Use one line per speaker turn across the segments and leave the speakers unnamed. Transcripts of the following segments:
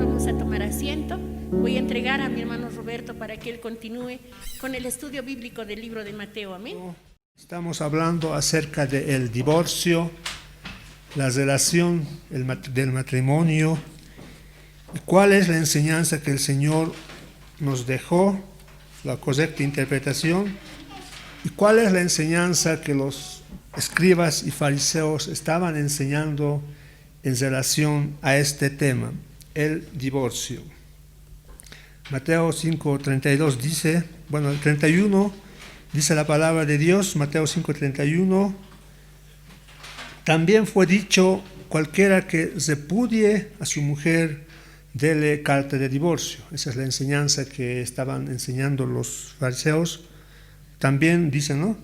vamos a tomar asiento. Voy a entregar a mi hermano Roberto para que él continúe con el estudio bíblico del libro de Mateo. Amén.
Estamos hablando acerca del divorcio, la relación del matrimonio, y cuál es la enseñanza que el Señor nos dejó, la correcta interpretación, y cuál es la enseñanza que los escribas y fariseos estaban enseñando en relación a este tema, el divorcio. Mateo 5:32 dice, el 31 dice la palabra de Dios, Mateo 5:31, también fue dicho, cualquiera que repudie a su mujer, dele carta de divorcio. Esa es la enseñanza que estaban enseñando los fariseos. También dice, ¿no?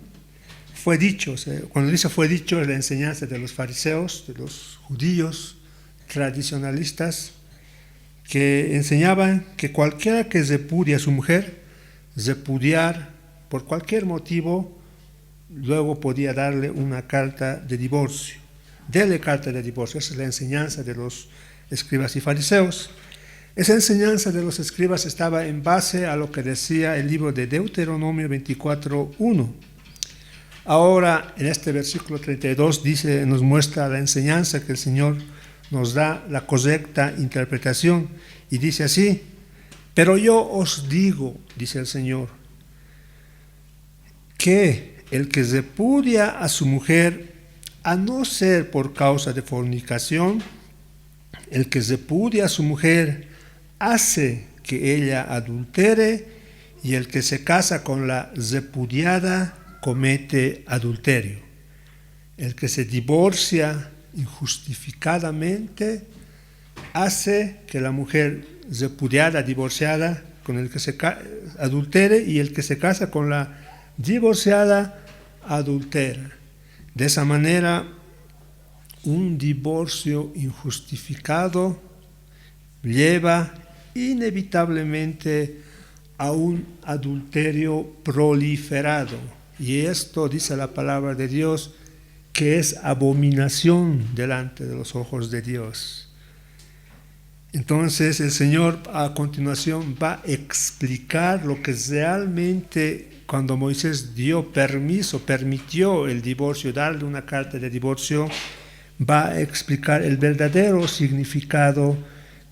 Fue dicho, cuando dice fue dicho es la enseñanza de los fariseos, de los judíos tradicionalistas, que enseñaban que cualquiera que repudie a su mujer, repudiar por cualquier motivo, luego podía darle una carta de divorcio. Dele carta de divorcio. Esa es la enseñanza de los escribas y fariseos. Esa enseñanza de los escribas estaba en base a lo que decía el libro de Deuteronomio 24:1. Ahora, en este versículo 32 nos muestra la enseñanza que el Señor nos da, la correcta interpretación, y dice así: pero yo os digo, dice el Señor, que el que repudia a su mujer, a no ser por causa de fornicación, el que repudia a su mujer hace que ella adultere, y el que se casa con la repudiada comete adulterio. El que se divorcia injustificadamente hace que la mujer repudiada, divorciada, con el que se adultere, y el que se casa con la divorciada adultera. De esa manera, un divorcio injustificado lleva inevitablemente a un adulterio proliferado. Y esto, dice la palabra de Dios, que es abominación delante de los ojos de Dios. Entonces el Señor a continuación va a explicar lo que realmente, cuando Moisés permitió el divorcio, darle una carta de divorcio, va a explicar el verdadero significado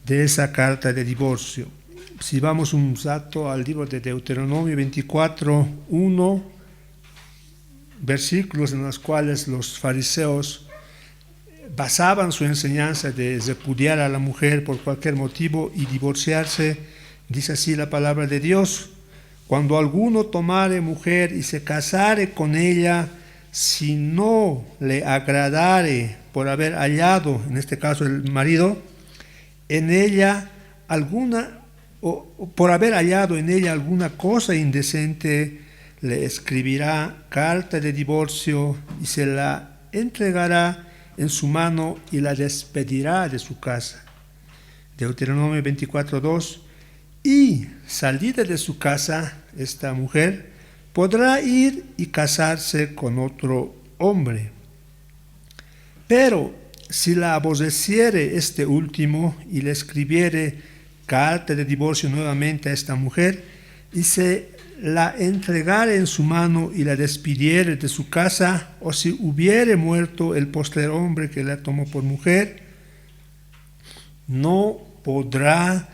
de esa carta de divorcio. Si vamos un rato al libro de Deuteronomio 24:1, versículos en los cuales los fariseos basaban su enseñanza de repudiar a la mujer por cualquier motivo y divorciarse, dice así la palabra de Dios: cuando alguno tomare mujer y se casare con ella, si no le agradare por haber hallado, en este caso el marido, en ella por haber hallado en ella alguna cosa indecente, le escribirá carta de divorcio y se la entregará en su mano y la despedirá de su casa. Deuteronomio 24:2, y salida de su casa, esta mujer podrá ir y casarse con otro hombre. Pero si la aborreciere este último y le escribiere carta de divorcio nuevamente a esta mujer y se la entregare en su mano y la despidiere de su casa, o si hubiere muerto el postrer hombre que la tomó por mujer, no podrá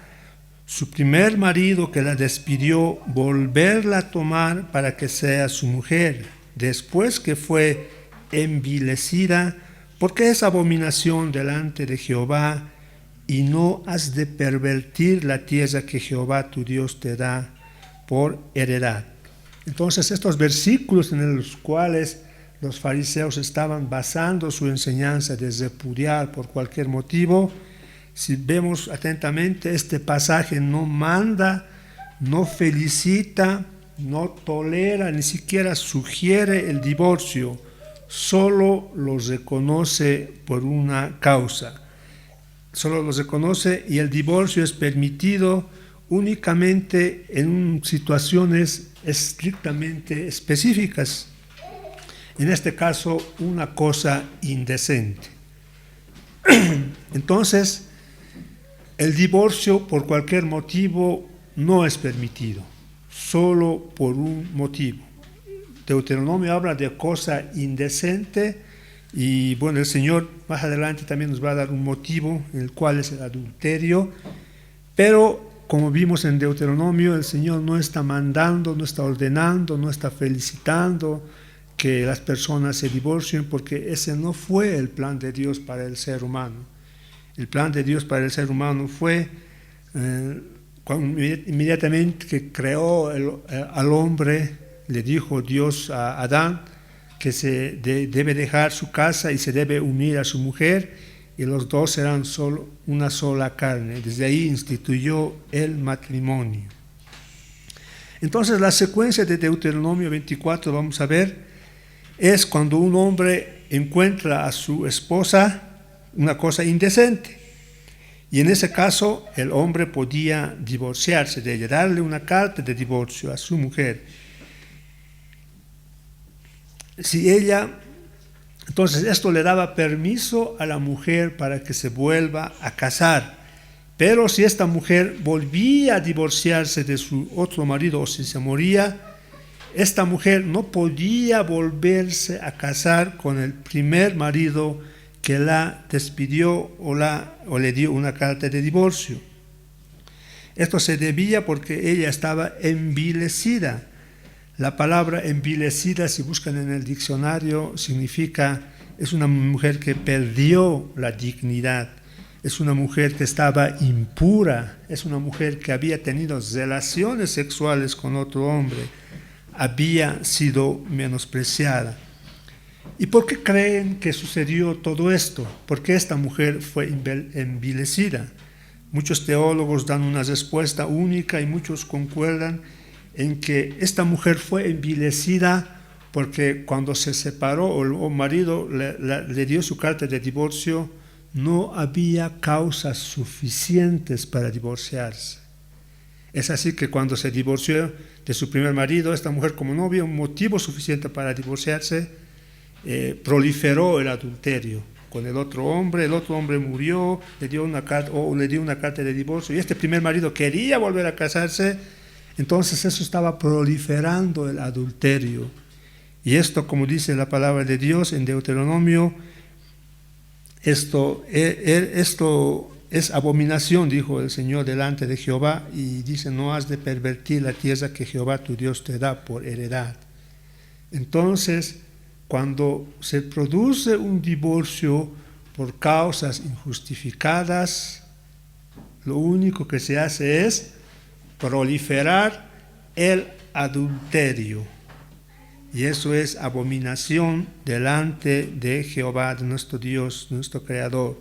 su primer marido que la despidió volverla a tomar para que sea su mujer, después que fue envilecida, porque es abominación delante de Jehová, y no has de pervertir la tierra que Jehová tu Dios te da por heredad. Entonces, estos versículos en los cuales los fariseos estaban basando su enseñanza de repudiar por cualquier motivo, si vemos atentamente, este pasaje no manda, no felicita, no tolera, ni siquiera sugiere el divorcio, solo lo reconoce por una causa. Solo lo reconoce, y el divorcio es permitido únicamente en situaciones estrictamente específicas. En este caso, una cosa indecente. Entonces, el divorcio por cualquier motivo no es permitido, solo por un motivo. Deuteronomio habla de cosa indecente y bueno, el Señor más adelante también nos va a dar un motivo, el cual es el adulterio, pero como vimos en Deuteronomio, el Señor no está mandando, no está ordenando, no está felicitando que las personas se divorcien, porque ese no fue el plan de Dios para el ser humano. El plan de Dios para el ser humano fue, inmediatamente que creó al hombre, le dijo Dios a Adán que debe dejar su casa y se debe unir a su mujer, y los dos serán una sola carne. Desde ahí instituyó el matrimonio. Entonces la secuencia de Deuteronomio 24, vamos a ver, es cuando un hombre encuentra a su esposa una cosa indecente. Y en ese caso el hombre podía divorciarse de ella, darle una carta de divorcio a su mujer. Si ella, entonces esto le daba permiso a la mujer para que se vuelva a casar. Pero si esta mujer volvía a divorciarse de su otro marido o si se moría, esta mujer no podía volverse a casar con el primer marido que la despidió o le dio una carta de divorcio. Esto se debía porque ella estaba envilecida. La palabra envilecida, si buscan en el diccionario, significa, es una mujer que perdió la dignidad, es una mujer que estaba impura, es una mujer que había tenido relaciones sexuales con otro hombre, había sido menospreciada. ¿Y por qué creen que sucedió todo esto? ¿Por qué esta mujer fue envilecida? Muchos teólogos dan una respuesta única y muchos concuerdan en que esta mujer fue envilecida porque cuando se separó o el marido le dio su carta de divorcio, no había causas suficientes para divorciarse. Es así que cuando se divorció de su primer marido, esta mujer, como no había un motivo suficiente para divorciarse, proliferó el adulterio con el otro hombre murió, le dio una carta de divorcio, y este primer marido quería volver a casarse. Entonces eso estaba proliferando el adulterio. Y esto, como dice la palabra de Dios en Deuteronomio, esto es abominación, dijo el Señor delante de Jehová, y dice, no has de pervertir la tierra que Jehová tu Dios te da por heredad. Entonces, cuando se produce un divorcio por causas injustificadas, lo único que se hace es proliferar el adulterio, y eso es abominación delante de Jehová, de nuestro Dios, nuestro Creador.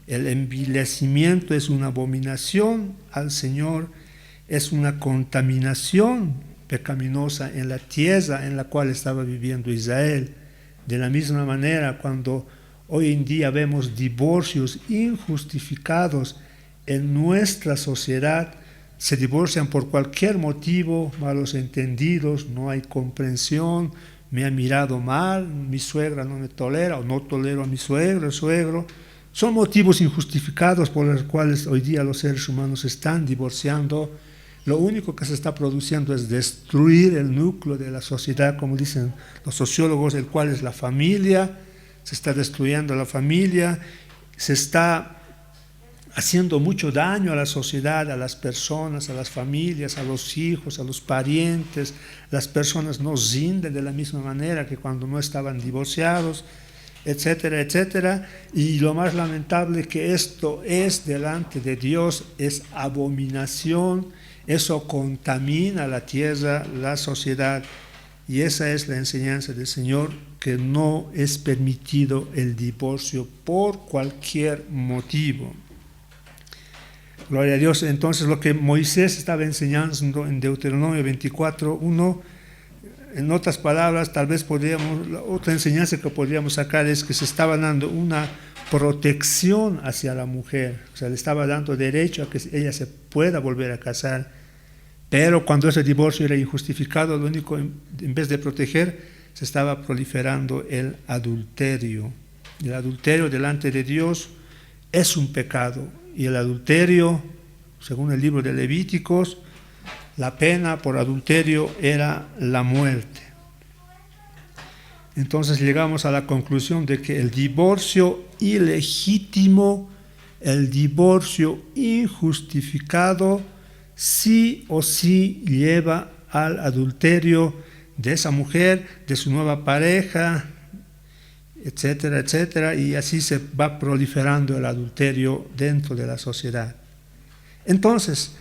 El envilecimiento es una abominación al Señor, es una contaminación pecaminosa en la tierra en la cual estaba viviendo Israel. De la misma manera, cuando hoy en día vemos divorcios injustificados en nuestra sociedad, se divorcian por cualquier motivo, malos entendidos, no hay comprensión, me ha mirado mal, mi suegra no me tolera, o no tolero a mi suegro, el suegro. Son motivos injustificados por los cuales hoy día los seres humanos se están divorciando. Lo único que se está produciendo es destruir el núcleo de la sociedad, como dicen los sociólogos, el cual es la familia. Se está destruyendo la familia, se está haciendo mucho daño a la sociedad, a las personas, a las familias, a los hijos, a los parientes. Las personas no rinden de la misma manera que cuando no estaban divorciados, etcétera, etcétera. Y lo más lamentable que esto es delante de Dios es abominación. Eso contamina la tierra, la sociedad, y esa es la enseñanza del Señor, que no es permitido el divorcio por cualquier motivo. Gloria a Dios. Entonces lo que Moisés estaba enseñando en Deuteronomio 24:1, en otras palabras, tal vez otra enseñanza que podríamos sacar es que se estaba dando una protección hacia la mujer, o sea, le estaba dando derecho a que ella se pueda volver a casar, pero cuando ese divorcio era injustificado, lo único, en vez de proteger, se estaba proliferando el adulterio. El adulterio delante de Dios es un pecado, y el adulterio, según el libro de Levíticos, la pena por adulterio era la muerte. Entonces llegamos a la conclusión de que el divorcio ilegítimo, el divorcio injustificado, sí o sí lleva al adulterio de esa mujer, de su nueva pareja, etcétera, etcétera, y así se va proliferando el adulterio dentro de la sociedad. Entonces,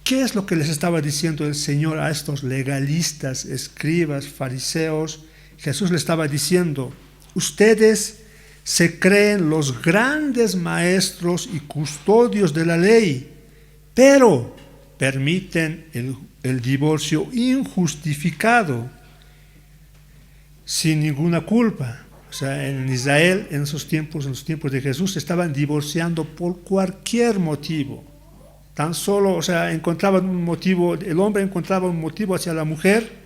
¿qué es lo que les estaba diciendo el Señor a estos legalistas, escribas, fariseos? Jesús le estaba diciendo: ustedes se creen los grandes maestros y custodios de la ley, pero permiten el divorcio injustificado, sin ninguna culpa. O sea, en Israel, en esos tiempos, en los tiempos de Jesús, se estaban divorciando por cualquier motivo. Tan solo, o sea, encontraban un motivo, el hombre encontraba un motivo hacia la mujer,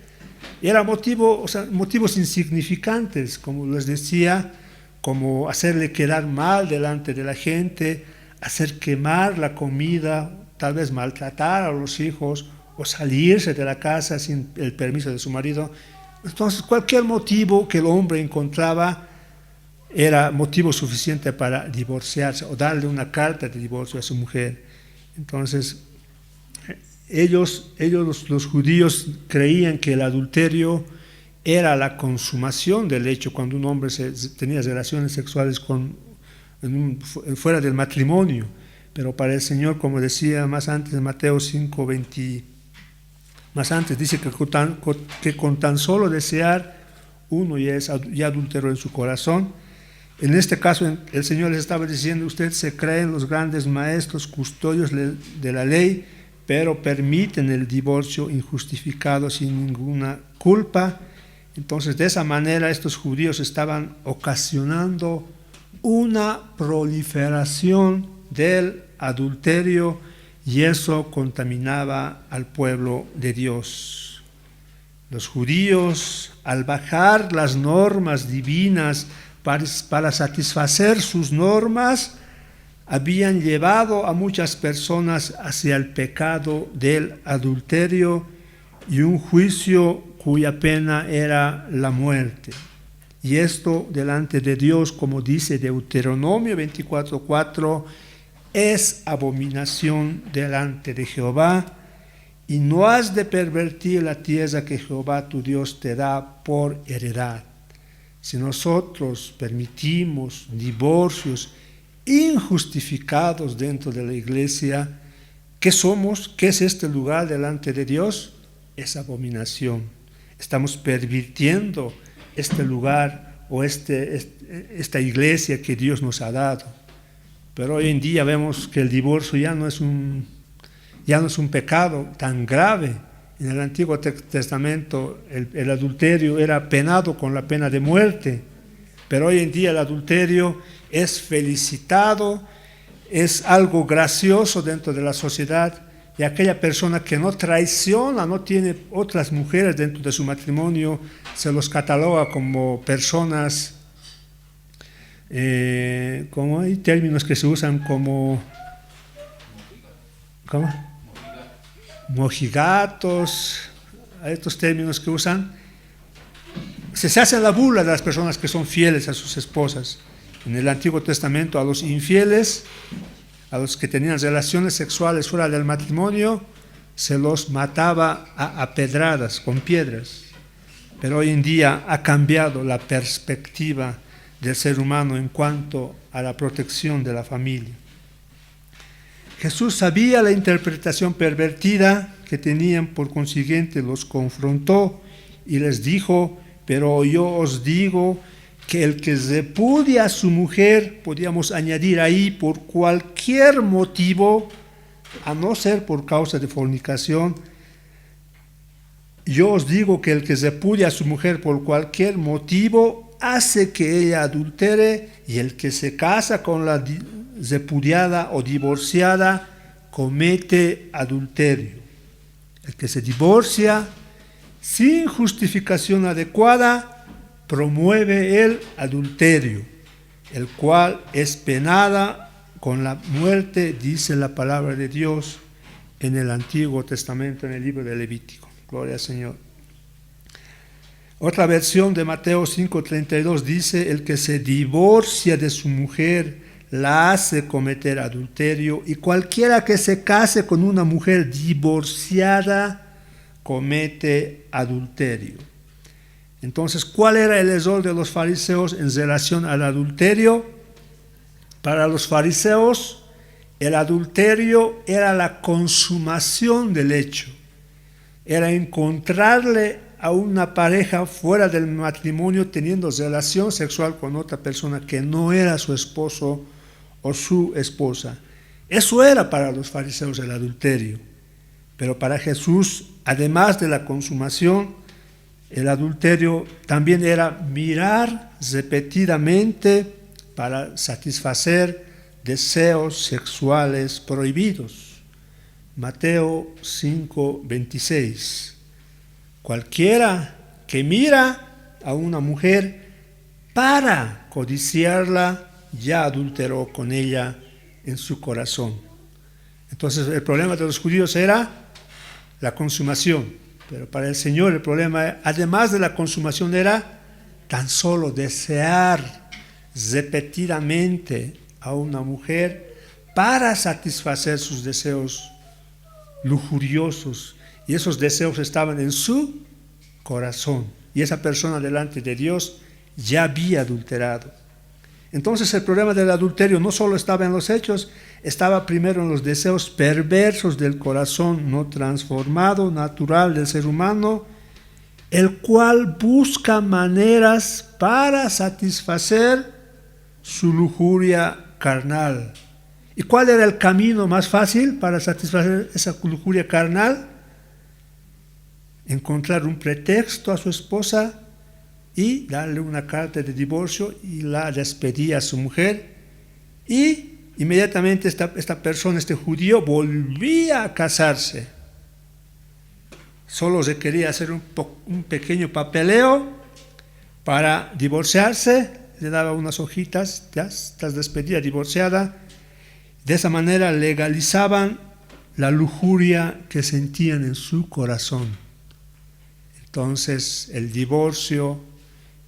y era motivo, o sea, motivos insignificantes, como les decía, como hacerle quedar mal delante de la gente, hacer quemar la comida, tal vez maltratar a los hijos, o salirse de la casa sin el permiso de su marido. Entonces, cualquier motivo que el hombre encontraba era motivo suficiente para divorciarse o darle una carta de divorcio a su mujer. Entonces, ellos los judíos, creían que el adulterio era la consumación del hecho cuando un hombre tenía relaciones sexuales fuera del matrimonio. Pero para el Señor, como decía más antes en Mateo 5:20, más antes dice que con tan solo desear uno ya adulteró en su corazón. En este caso el Señor les estaba diciendo: ustedes se creen los grandes maestros, custodios de la ley, pero permiten el divorcio injustificado sin ninguna culpa. Entonces, de esa manera estos judíos estaban ocasionando una proliferación del adulterio, y eso contaminaba al pueblo de Dios. Los judíos, al bajar las normas divinas para satisfacer sus normas, habían llevado a muchas personas hacia el pecado del adulterio y un juicio cuya pena era la muerte. Y esto delante de Dios, como dice Deuteronomio 24:4, es abominación delante de Jehová, y no has de pervertir la tierra que Jehová tu Dios te da por heredad. Si nosotros permitimos divorcios injustificados dentro de la iglesia, ¿qué somos? ¿Qué es este lugar delante de Dios? Es abominación. Estamos pervirtiendo este lugar o esta iglesia que Dios nos ha dado. Pero hoy en día vemos que el divorcio ya no es un pecado tan grave. En el Antiguo Testamento el adulterio era penado con la pena de muerte, pero hoy en día el adulterio es felicitado, es algo gracioso dentro de la sociedad, y aquella persona que no traiciona, no tiene otras mujeres dentro de su matrimonio, se los cataloga como personas, como hay términos que se usan como, ¿cómo? Mojigatos, hay estos términos que usan. Se hace la burla de las personas que son fieles a sus esposas. En el Antiguo Testamento, a los infieles, a los que tenían relaciones sexuales fuera del matrimonio, se los mataba a pedradas, con piedras. Pero hoy en día ha cambiado la perspectiva del ser humano en cuanto a la protección de la familia. Jesús sabía la interpretación pervertida que tenían, por consiguiente los confrontó y les dijo: pero yo os digo que el que repudia a su mujer, podríamos añadir ahí, por cualquier motivo, a no ser por causa de fornicación, yo os digo que el que repudia a su mujer por cualquier motivo hace que ella adultere, y el que se casa con la repudiada o divorciada comete adulterio. El que se divorcia sin justificación adecuada promueve el adulterio, el cual es penada con la muerte, dice la palabra de Dios en el Antiguo Testamento, en el libro de Levítico. Gloria al Señor. Otra versión de Mateo 5:32 dice: el que se divorcia de su mujer la hace cometer adulterio, y cualquiera que se case con una mujer divorciada comete adulterio. Entonces, ¿cuál era el error de los fariseos en relación al adulterio? Para los fariseos, el adulterio era la consumación del hecho, era encontrarle a una pareja fuera del matrimonio teniendo relación sexual con otra persona que no era su esposo o su esposa. Eso era para los fariseos el adulterio. Pero para Jesús, además de la consumación, el adulterio también era mirar repetidamente para satisfacer deseos sexuales prohibidos. Mateo 5:26. Cualquiera que mira a una mujer para codiciarla, ya adulteró con ella en su corazón. Entonces el problema de los judíos era la consumación, pero para el Señor el problema, además de la consumación, era tan solo desear repetidamente a una mujer para satisfacer sus deseos lujuriosos. Y esos deseos estaban en su corazón. Y esa persona delante de Dios ya había adulterado. Entonces el problema del adulterio no solo estaba en los hechos, estaba primero en los deseos perversos del corazón no transformado, natural del ser humano, el cual busca maneras para satisfacer su lujuria carnal. ¿Y cuál era el camino más fácil para satisfacer esa lujuria carnal? Encontrar un pretexto a su esposa y darle una carta de divorcio y la despedía a su mujer, y inmediatamente esta persona, este judío, volvía a casarse. Solo se quería hacer un pequeño papeleo para divorciarse, le daba unas hojitas, ya estás despedida, divorciada. De esa manera legalizaban la lujuria que sentían en su corazón. Entonces el divorcio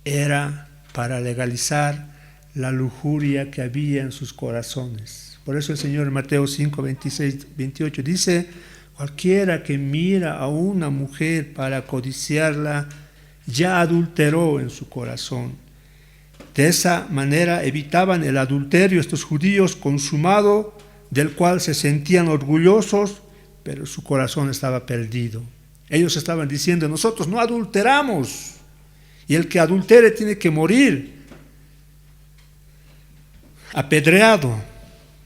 era para legalizar la lujuria que había en sus corazones. Por eso el Señor en Mateo 5, 26, 28 dice: cualquiera que mira a una mujer para codiciarla, ya adulteró en su corazón. De esa manera evitaban el adulterio estos judíos consumado, del cual se sentían orgullosos, pero su corazón estaba perdido. Ellos estaban diciendo: nosotros no adulteramos, y el que adultere tiene que morir apedreado.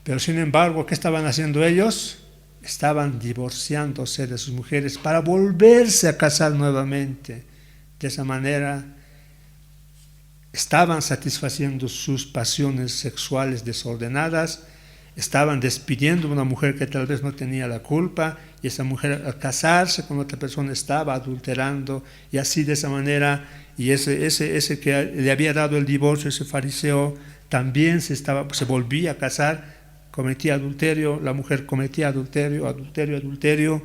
Pero sin embargo, ¿qué estaban haciendo ellos? Estaban divorciándose de sus mujeres para volverse a casar nuevamente. De esa manera estaban satisfaciendo sus pasiones sexuales desordenadas, estaban despidiendo a una mujer que tal vez no tenía la culpa, y esa mujer al casarse con otra persona estaba adulterando, y así de esa manera, y ese que le había dado el divorcio, ese fariseo, también se volvía a casar, cometía adulterio, la mujer cometía adulterio,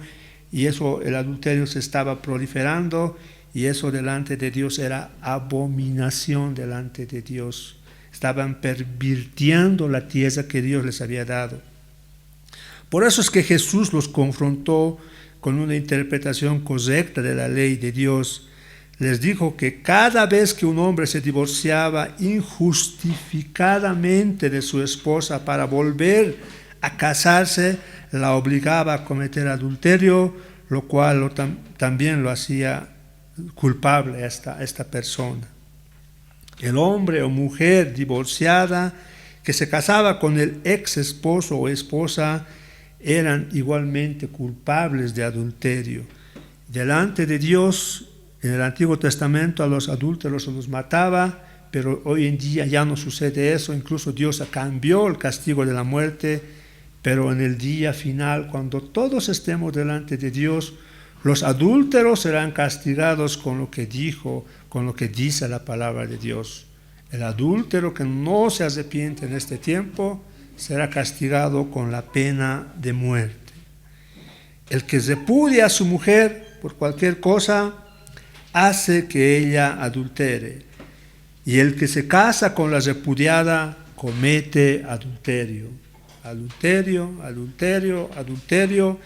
y eso, el adulterio se estaba proliferando, y eso delante de Dios era abominación delante de Dios. Estaban pervirtiendo la tierra que Dios les había dado. Por eso es que Jesús los confrontó con una interpretación correcta de la ley de Dios. Les dijo que cada vez que un hombre se divorciaba injustificadamente de su esposa para volver a casarse, la obligaba a cometer adulterio, lo cual también lo hacía culpable a esta persona. El hombre o mujer divorciada que se casaba con el ex esposo o esposa eran igualmente culpables de adulterio. Delante de Dios, en el Antiguo Testamento, a los adúlteros se los mataba, pero hoy en día ya no sucede eso. Incluso Dios cambió el castigo de la muerte, pero en el día final, cuando todos estemos delante de Dios, los adúlteros serán castigados con lo que dice la palabra de Dios. El adúltero que no se arrepiente en este tiempo será castigado con la pena de muerte. El que repudia a su mujer por cualquier cosa, hace que ella adultere. Y el que se casa con la repudiada, comete adulterio. Adulterio, adulterio, adulterio.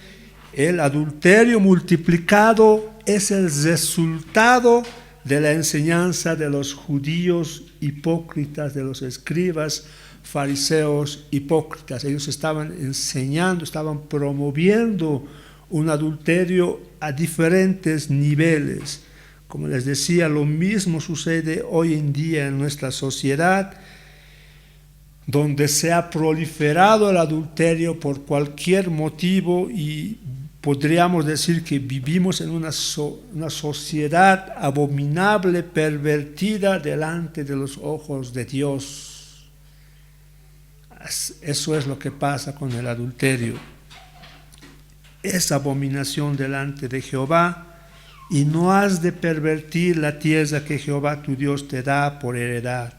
El adulterio multiplicado es el resultado de la enseñanza de los judíos hipócritas, de los escribas, fariseos hipócritas. Ellos estaban enseñando, estaban promoviendo un adulterio a diferentes niveles. Como les decía, lo mismo sucede hoy en día en nuestra sociedad, donde se ha proliferado el adulterio por cualquier motivo y podríamos decir que vivimos en una sociedad abominable, pervertida delante de los ojos de Dios. Eso es lo que pasa con el adulterio. Es abominación delante de Jehová, y no has de pervertir la tierra que Jehová tu Dios te da por heredad.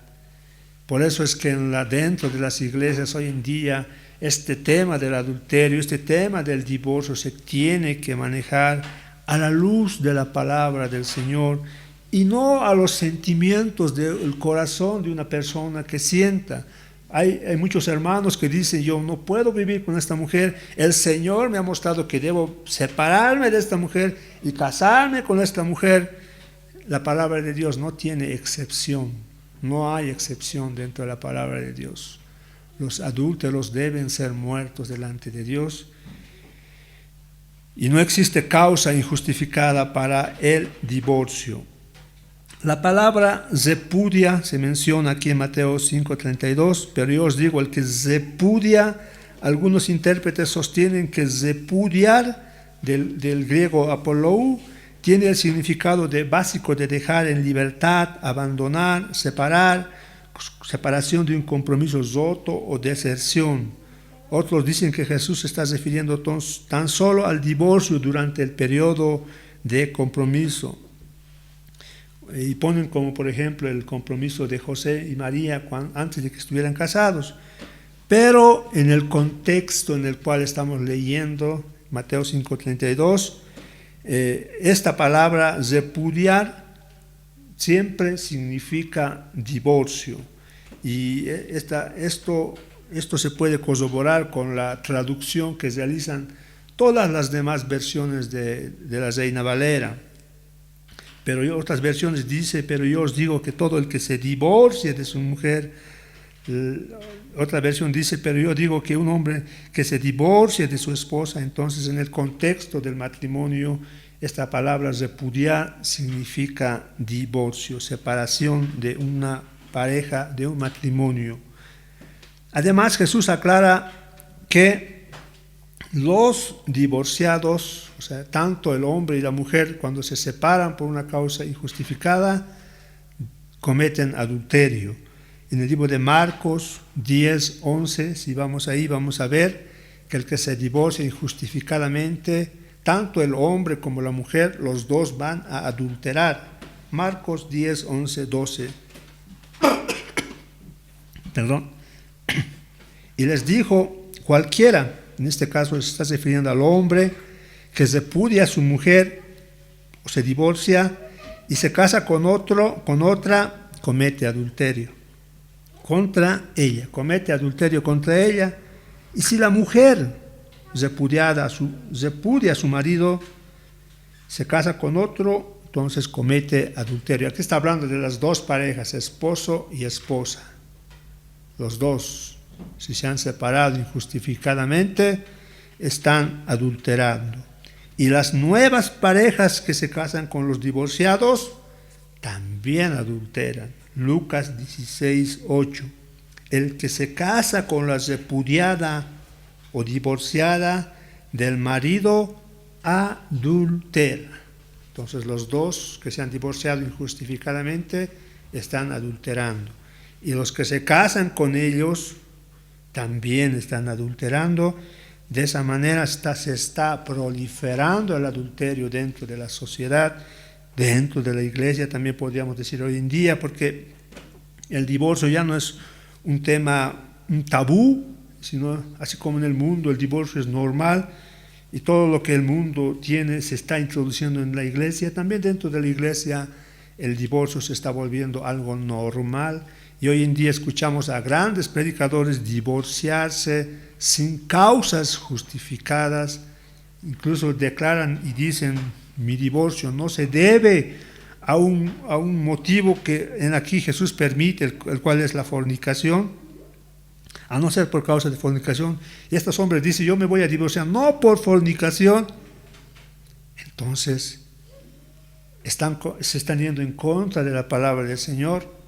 Por eso es que dentro de las iglesias hoy en día este tema del adulterio, este tema del divorcio se tiene que manejar a la luz de la palabra del Señor y no a los sentimientos del corazón de una persona que sienta. Hay muchos hermanos que dicen, yo no puedo vivir con esta mujer, el Señor me ha mostrado que debo separarme de esta mujer y casarme con esta mujer. La palabra de Dios no tiene excepción, no hay excepción dentro de la palabra de Dios. Los adúlteros deben ser muertos delante de Dios y no existe causa injustificada para el divorcio. La palabra repudia se menciona aquí en Mateo 5:32, pero yo os digo, el que repudia, algunos intérpretes sostienen que repudiar, del griego apolou, tiene el significado básico de dejar en libertad, abandonar, separación de un compromiso roto o deserción. Otros dicen que Jesús se está refiriendo tan solo al divorcio durante el periodo de compromiso. Y ponen como por ejemplo el compromiso de José y María antes de que estuvieran casados. Pero en el contexto en el cual estamos leyendo, Mateo 5:32, esta palabra repudiar siempre significa divorcio. Y esto se puede corroborar con la traducción que realizan todas las demás versiones de la Reina Valera. Pero otras versiones dice, pero yo os digo que todo el que se divorcie de su mujer, otra versión dice, pero yo digo que un hombre que se divorcie de su esposa. Entonces en el contexto del matrimonio, esta palabra repudiar significa divorcio, separación de una pareja, de un matrimonio. Además Jesús aclara que los divorciados, o sea, tanto el hombre y la mujer, cuando se separan por una causa injustificada, cometen adulterio. En el libro de Marcos 10:11, si vamos ahí, vamos a ver que el que se divorcia injustificadamente, tanto el hombre como la mujer, los dos van a adulterar. Marcos 10:11, 12. Perdón. Y les dijo, cualquiera, en este caso se está refiriendo al hombre, que repudia a su mujer o se divorcia y se casa con otra, comete adulterio contra ella, comete adulterio contra ella. Y si la mujer repudia a su marido, se casa con otro, entonces comete adulterio. Aquí está hablando de las dos parejas, esposo y esposa. Los dos, si se han separado injustificadamente, están adulterando. Y las nuevas parejas que se casan con los divorciados también adulteran. Lucas 16:8. El que se casa con la repudiada o divorciada del marido adultera. Entonces los dos que se han divorciado injustificadamente están adulterando. Y los que se casan con ellos también están adulterando. De esa manera se está proliferando el adulterio dentro de la sociedad, dentro de la iglesia, también podríamos decir hoy en día, porque el divorcio ya no es un tema, un tabú, sino así como en el mundo el divorcio es normal y todo lo que el mundo tiene se está introduciendo en la iglesia, también dentro de la iglesia el divorcio se está volviendo algo normal. Y hoy en día escuchamos a grandes predicadores divorciarse sin causas justificadas. Incluso declaran y dicen, mi divorcio no se debe a un motivo que en aquí Jesús permite, el cual es la fornicación, a no ser por causa de fornicación. Y estos hombres dicen, yo me voy a divorciar, no por fornicación. Entonces, se están yendo en contra de la palabra del Señor.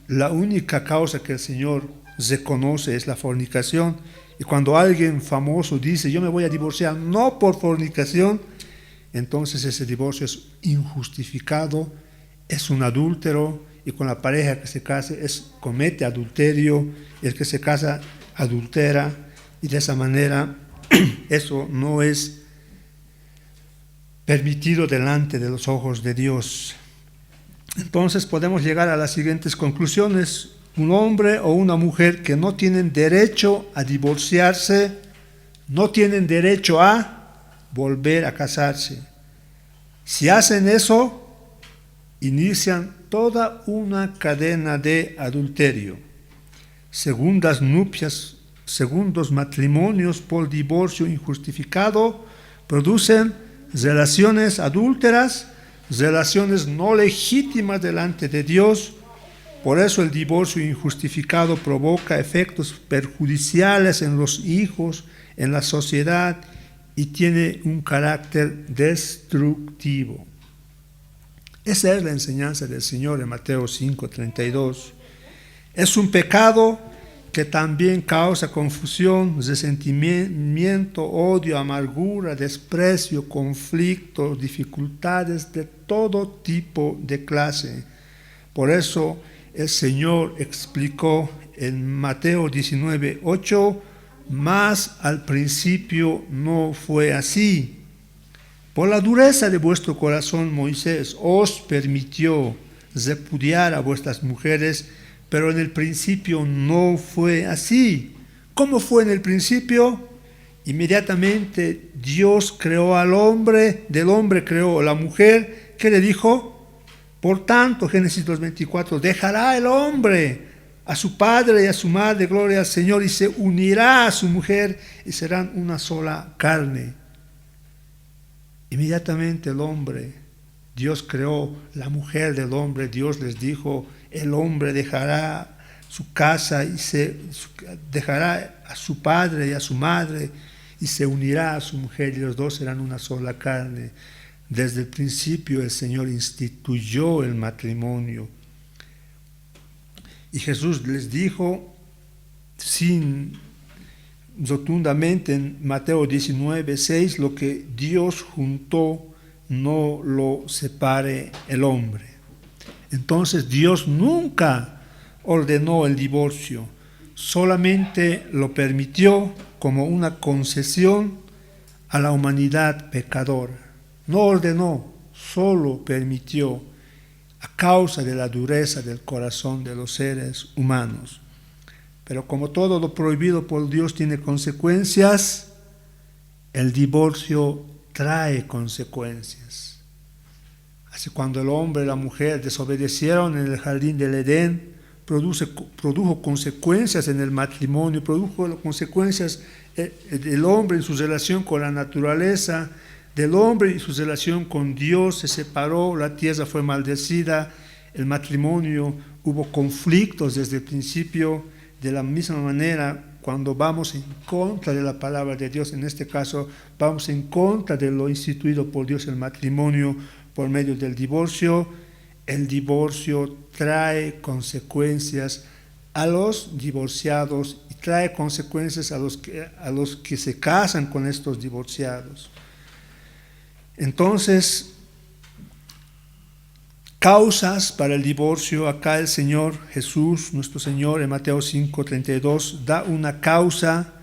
La única causa que el Señor reconoce es la fornicación. Y cuando alguien famoso dice, yo me voy a divorciar no por fornicación, entonces ese divorcio es injustificado, es un adúltero, y con la pareja que se case comete adulterio, el que se casa adultera, y de esa manera eso no es permitido delante de los ojos de Dios. Entonces podemos llegar a las siguientes conclusiones. Un hombre o una mujer que no tienen derecho a divorciarse, no tienen derecho a volver a casarse. Si hacen eso, inician toda una cadena de adulterio. Segundas nupcias, segundos matrimonios por divorcio injustificado producen relaciones adúlteras, relaciones no legítimas delante de Dios. Por eso el divorcio injustificado provoca efectos perjudiciales en los hijos, en la sociedad, y tiene un carácter destructivo. Esa es la enseñanza del Señor en Mateo 5:32. Es un pecado que también causa confusión, resentimiento, odio, amargura, desprecio, conflicto, dificultades de todo tipo de clase. Por eso el Señor explicó en Mateo 19:8, mas al principio no fue así. Por la dureza de vuestro corazón Moisés os permitió repudiar a vuestras mujeres, pero en el principio no fue así. ¿Cómo fue en el principio? Inmediatamente Dios creó al hombre, del hombre creó a la mujer. ¿Qué le dijo? Por tanto, Génesis 2:24, dejará el hombre a su padre y a su madre, gloria al Señor, y se unirá a su mujer y serán una sola carne. Inmediatamente el hombre, Dios creó la mujer del hombre, Dios les dijo, el hombre dejará su casa y dejará a su padre y a su madre y se unirá a su mujer y los dos serán una sola carne. Desde el principio el Señor instituyó el matrimonio. Y Jesús les dijo rotundamente en Mateo 19:6, lo que Dios juntó no lo separe el hombre. Entonces Dios nunca ordenó el divorcio, solamente lo permitió como una concesión a la humanidad pecadora. No ordenó, solo permitió a causa de la dureza del corazón de los seres humanos. Pero como todo lo prohibido por Dios tiene consecuencias, el divorcio trae consecuencias. Así cuando el hombre y la mujer desobedecieron en el jardín del Edén, produjo consecuencias en el matrimonio, produjo consecuencias del hombre en su relación con la naturaleza, del hombre y su relación con Dios, se separó, la tierra fue maldecida, el matrimonio, hubo conflictos desde el principio. De la misma manera, cuando vamos en contra de la palabra de Dios, en este caso, vamos en contra de lo instituido por Dios, el matrimonio, por medio del divorcio, el divorcio trae consecuencias a los divorciados y trae consecuencias a los que se casan con estos divorciados. Entonces, causas para el divorcio. Acá el Señor Jesús, nuestro Señor, en Mateo 5:32, da una causa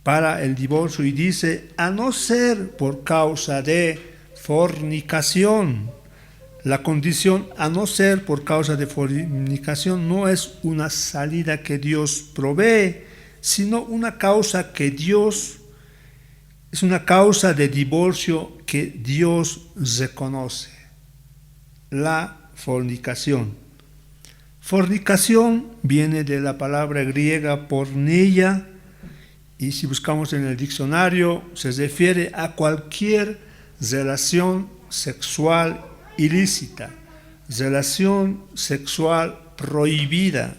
para el divorcio y dice, a no ser por causa de fornicación. La condición a no ser por causa de fornicación no es una salida que Dios provee, sino una causa que Dios, es una causa de divorcio que Dios reconoce, la fornicación. Fornicación viene de la palabra griega porneia, y si buscamos en el diccionario, se refiere a cualquier relación sexual ilícita, relación sexual prohibida,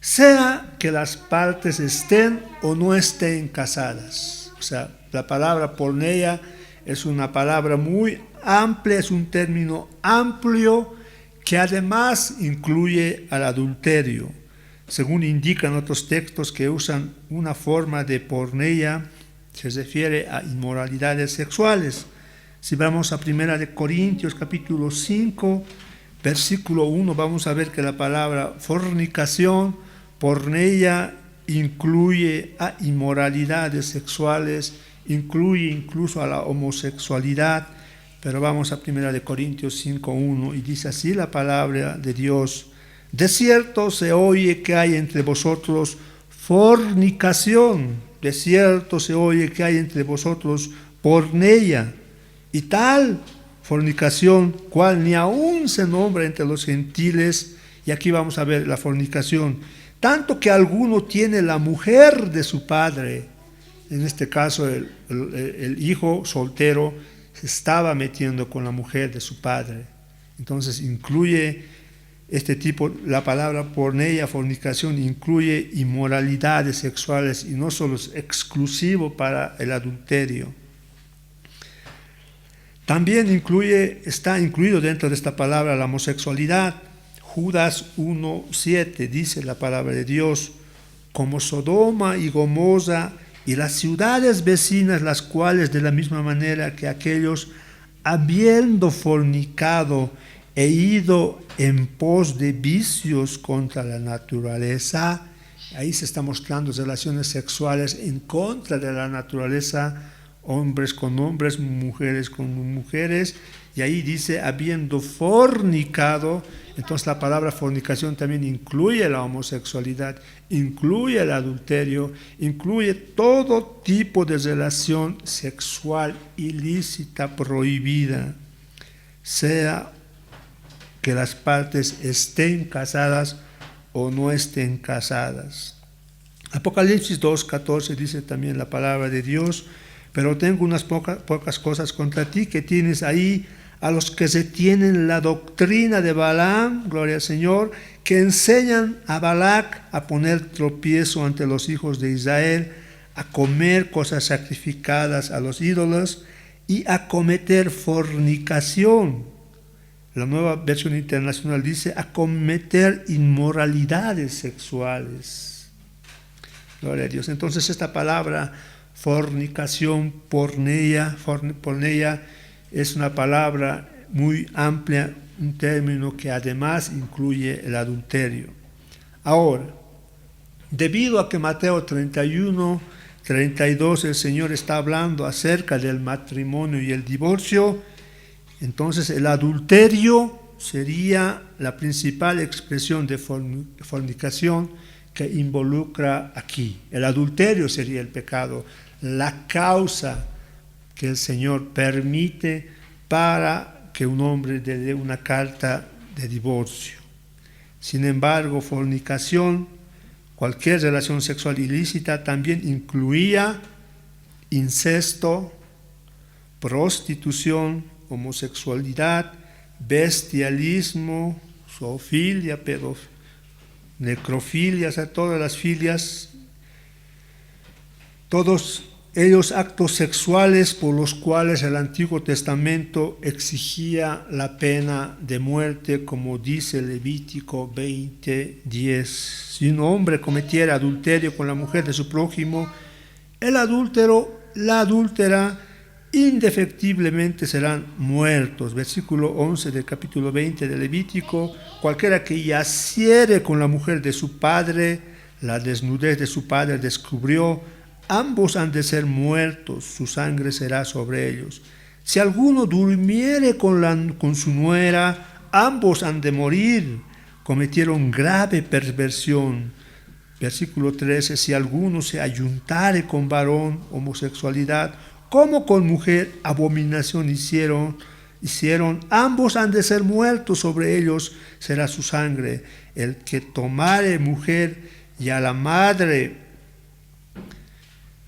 sea que las partes estén o no estén casadas. O sea, la palabra porneia es una palabra muy amplia, es un término amplio que además incluye al adulterio. Según indican otros textos que usan una forma de porneia, se refiere a inmoralidades sexuales. Si vamos a 1 Corintios capítulo 5, versículo 1, vamos a ver que la palabra fornicación, porneia, incluye a inmoralidades sexuales, incluye incluso a la homosexualidad. Pero vamos a 1 Corintios 5:1 y dice así la palabra de Dios: de cierto se oye que hay entre vosotros fornicación, de cierto se oye que hay entre vosotros porneia, y tal fornicación cual ni aún se nombra entre los gentiles. Y aquí vamos a ver la fornicación, tanto que alguno tiene la mujer de su padre, en este caso el hijo soltero se estaba metiendo con la mujer de su padre. Entonces incluye este tipo, la palabra porneia, fornicación, incluye inmoralidades sexuales y no solo es exclusivo para el adulterio. También está incluido dentro de esta palabra la homosexualidad. Judas 1:7 dice la palabra de Dios: como Sodoma y Gomorra y las ciudades vecinas, las cuales de la misma manera que aquellos, habiendo fornicado e ido en pos de vicios contra la naturaleza, ahí se está mostrando relaciones sexuales en contra de la naturaleza, hombres con hombres, mujeres con mujeres, y ahí dice habiendo fornicado. Entonces la palabra fornicación también incluye la homosexualidad, incluye el adulterio, incluye todo tipo de relación sexual ilícita, prohibida, sea que las partes estén casadas o no estén casadas. Apocalipsis 2:14 dice también la palabra de Dios: pero tengo unas pocas cosas contra ti, que tienes ahí a los que se tienen la doctrina de Balaam, gloria al Señor, que enseñan a Balac a poner tropiezo ante los hijos de Israel, a comer cosas sacrificadas a los ídolos y a cometer fornicación. La Nueva Versión Internacional dice a cometer inmoralidades sexuales. Gloria a Dios. Entonces esta palabra fornicación, porneia, es una palabra muy amplia, un término que además incluye el adulterio. Ahora, debido a que Mateo 31:32 el Señor está hablando acerca del matrimonio y el divorcio, entonces el adulterio sería la principal expresión de fornicación que involucra aquí. El adulterio sería el pecado, la causa que el Señor permite para que un hombre dé una carta de divorcio. Sin embargo, fornicación, cualquier relación sexual ilícita, también incluía incesto, prostitución, homosexualidad, bestialismo, zoofilia, necrofilia, o sea, todas las filias, todos ellos actos sexuales por los cuales el Antiguo Testamento exigía la pena de muerte, como dice Levítico 20:10. Si un hombre cometiera adulterio con la mujer de su prójimo, el adúltero, la adúltera, indefectiblemente serán muertos. Versículo 11 del capítulo 20 de Levítico: cualquiera que yaciere con la mujer de su padre, la desnudez de su padre descubrió, ambos han de ser muertos, su sangre será sobre ellos. Si alguno durmiere con su nuera, ambos han de morir, cometieron grave perversión. Versículo 13, si alguno se ayuntare con varón, homosexualidad, como con mujer, abominación hicieron, ambos han de ser muertos, sobre ellos será su sangre. El que tomare mujer y a la madre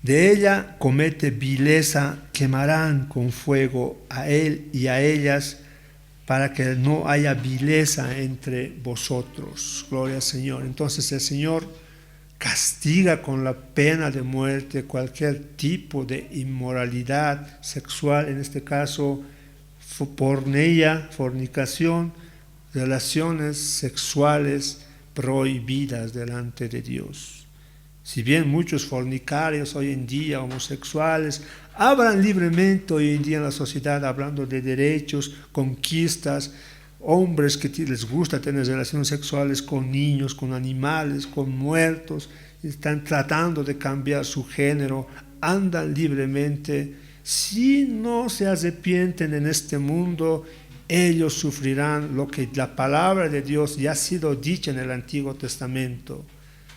de ella comete vileza, quemarán con fuego a él y a ellas, para que no haya vileza entre vosotros. Gloria al Señor. Entonces el Señor castiga con la pena de muerte cualquier tipo de inmoralidad sexual, en este caso porneia, fornicación, relaciones sexuales prohibidas delante de Dios. Si bien muchos fornicarios hoy en día, homosexuales, hablan libremente hoy en día en la sociedad, hablando de derechos, conquistas, hombres que les gusta tener relaciones sexuales con niños, con animales, con muertos, están tratando de cambiar su género, andan libremente. Si no se arrepienten en este mundo, ellos sufrirán lo que la palabra de Dios ya ha sido dicha en el Antiguo Testamento.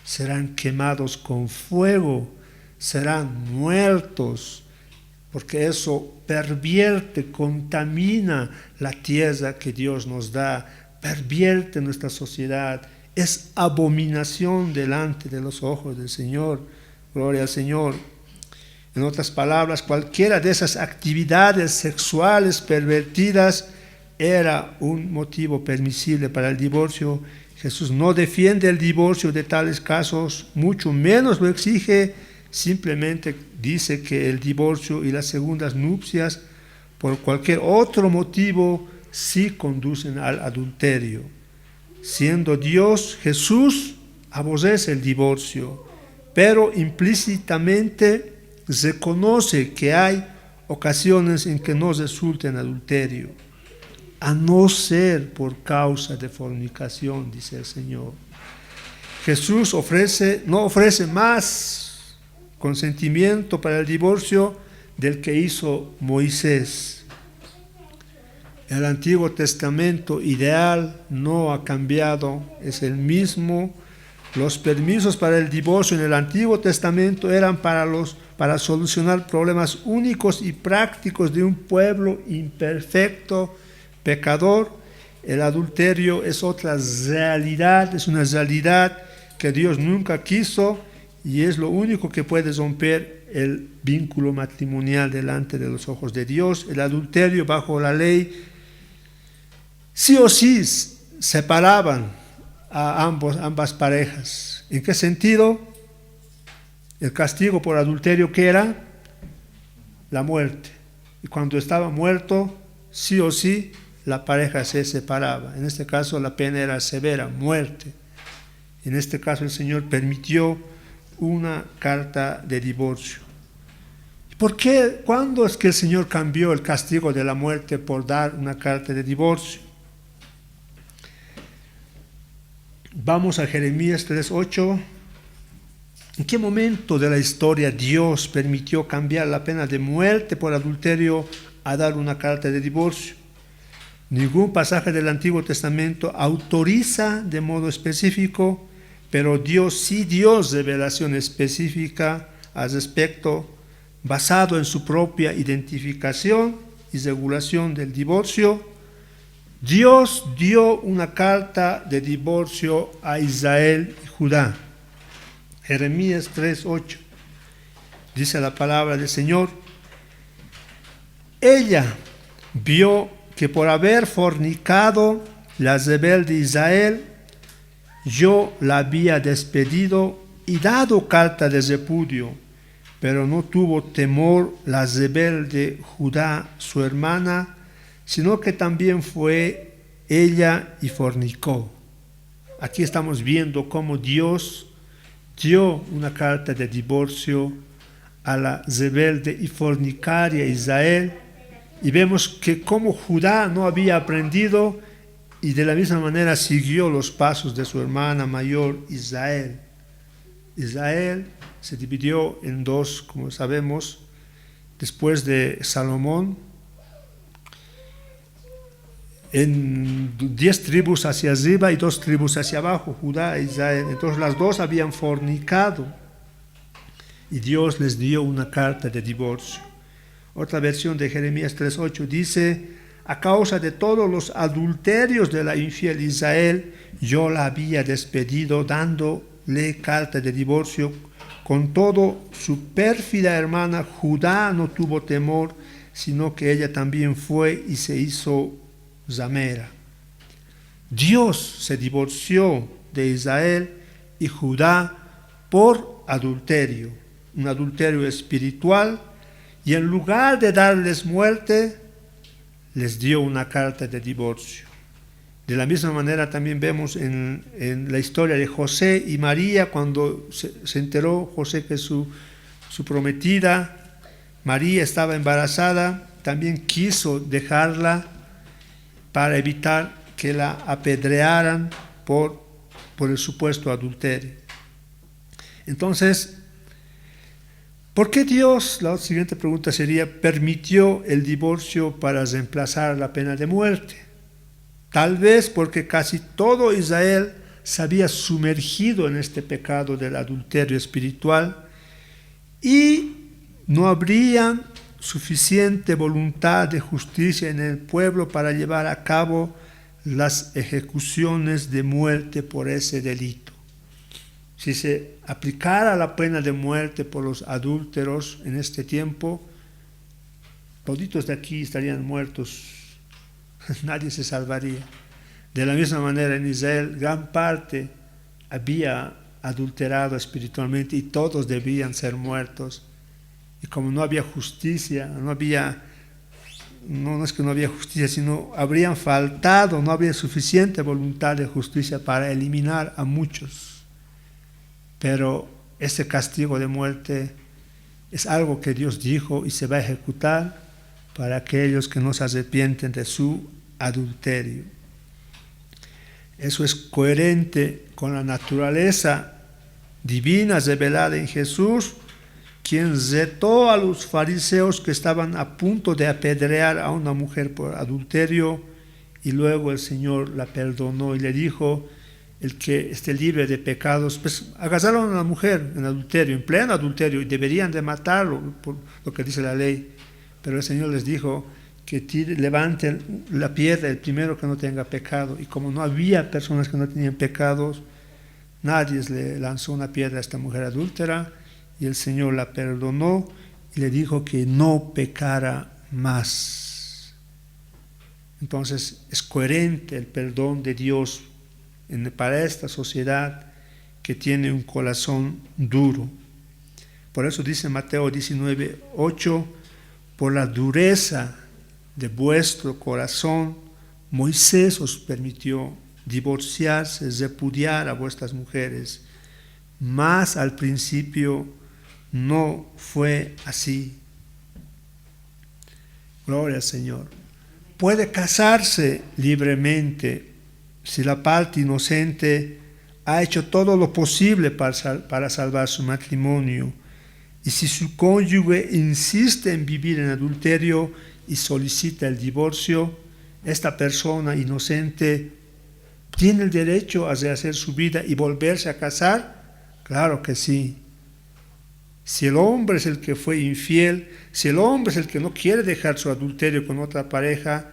Serán quemados con fuego, serán muertos, porque eso pervierte, contamina la tierra que Dios nos da, pervierte nuestra sociedad, es abominación delante de los ojos del Señor. Gloria al Señor. En otras palabras, cualquiera de esas actividades sexuales pervertidas era un motivo permisible para el divorcio. Jesús no defiende el divorcio de tales casos, mucho menos lo exige. Simplemente dice que el divorcio y las segundas nupcias, por cualquier otro motivo, sí conducen al adulterio. Siendo Dios, Jesús aborrece el divorcio, pero implícitamente reconoce que hay ocasiones en que no resulta en adulterio, a no ser por causa de fornicación, dice el Señor. Jesús no ofrece más consentimiento para el divorcio del que hizo Moisés. El Antiguo Testamento ideal no ha cambiado, es el mismo. Los permisos para el divorcio en el Antiguo Testamento eran para solucionar problemas únicos y prácticos de un pueblo imperfecto, pecador. El adulterio es otra realidad, es una realidad que Dios nunca quiso, y es lo único que puede romper el vínculo matrimonial delante de los ojos de Dios. El adulterio bajo la ley sí o sí separaban a ambas parejas. ¿En qué sentido? El castigo por adulterio, ¿qué era? La muerte. Y cuando estaba muerto, sí o sí, la pareja se separaba. En este caso la pena era severa, muerte. En este caso el Señor permitió una carta de divorcio. ¿Por qué? ¿Cuándo es que el Señor cambió el castigo de la muerte por dar una carta de divorcio? Vamos a Jeremías 3:8. ¿En qué momento de la historia Dios permitió cambiar la pena de muerte por adulterio a dar una carta de divorcio? Ningún pasaje del Antiguo Testamento autoriza de modo específico, pero Dios sí dio revelación específica al respecto, basado en su propia identificación y regulación del divorcio. Dios dio una carta de divorcio a Israel y Judá. Jeremías 3:8. Dice la palabra del Señor: ella vio que por haber fornicado la rebelde Israel, yo la había despedido y dado carta de repudio, pero no tuvo temor la rebelde Judá, su hermana, sino que también fue ella y fornicó. Aquí estamos viendo cómo Dios dio una carta de divorcio a la rebelde y fornicaria Israel, y vemos que como Judá no había aprendido, y de la misma manera siguió los pasos de su hermana mayor Israel. Israel se dividió en dos, como sabemos, después de Salomón. en 10 tribus hacia arriba y 2 tribus hacia abajo, Judá e Israel. Entonces las dos habían fornicado y Dios les dio una carta de divorcio. Otra versión de Jeremías 3:8 dice: a causa de todos los adulterios de la infiel Israel, yo la había despedido dándole carta de divorcio. Con todo, su pérfida hermana Judá no tuvo temor, sino que ella también fue y se hizo ramera. Dios se divorció de Israel y Judá por adulterio, un adulterio espiritual, y en lugar de darles muerte, les dio una carta de divorcio. De la misma manera también vemos en la historia de José y María, cuando se enteró José que su prometida María estaba embarazada, también quiso dejarla para evitar que la apedrearan por el supuesto adulterio. Entonces, ¿por qué Dios, la siguiente pregunta sería, permitió el divorcio para reemplazar la pena de muerte? Tal vez porque casi todo Israel se había sumergido en este pecado del adulterio espiritual y no habría suficiente voluntad de justicia en el pueblo para llevar a cabo las ejecuciones de muerte por ese delito. Si se aplicara la pena de muerte por los adúlteros en este tiempo, toditos de aquí estarían muertos, nadie se salvaría. De la misma manera en Israel, gran parte había adulterado espiritualmente y todos debían ser muertos. Y como no había justicia, no es que no había justicia, sino habrían faltado, no había suficiente voluntad de justicia para eliminar a muchos. Pero ese castigo de muerte es algo que Dios dijo y se va a ejecutar para aquellos que no se arrepienten de su adulterio. Eso es coherente con la naturaleza divina revelada en Jesús, quien retó a los fariseos que estaban a punto de apedrear a una mujer por adulterio, y luego el Señor la perdonó y le dijo: el que esté libre de pecados, pues agarraron a una mujer en adulterio, en pleno adulterio, y deberían de matarlo por lo que dice la ley, pero el Señor les dijo que levanten la piedra el primero que no tenga pecado, y como no había personas que no tenían pecados, nadie le lanzó una piedra a esta mujer adúltera, y el Señor la perdonó y le dijo que no pecara más. Entonces es coherente el perdón de Dios para esta sociedad que tiene un corazón duro. Por eso dice Mateo 19:8: por la dureza de vuestro corazón, Moisés os permitió divorciarse, repudiar a vuestras mujeres, mas al principio no fue así. Gloria al Señor. Puede casarse libremente si la parte inocente ha hecho todo lo posible para salvar su matrimonio, y si su cónyuge insiste en vivir en adulterio y solicita el divorcio, esta persona inocente tiene el derecho a rehacer su vida y volverse a casar. Claro que sí. Si el hombre es el que fue infiel, si el hombre es el que no quiere dejar su adulterio con otra pareja,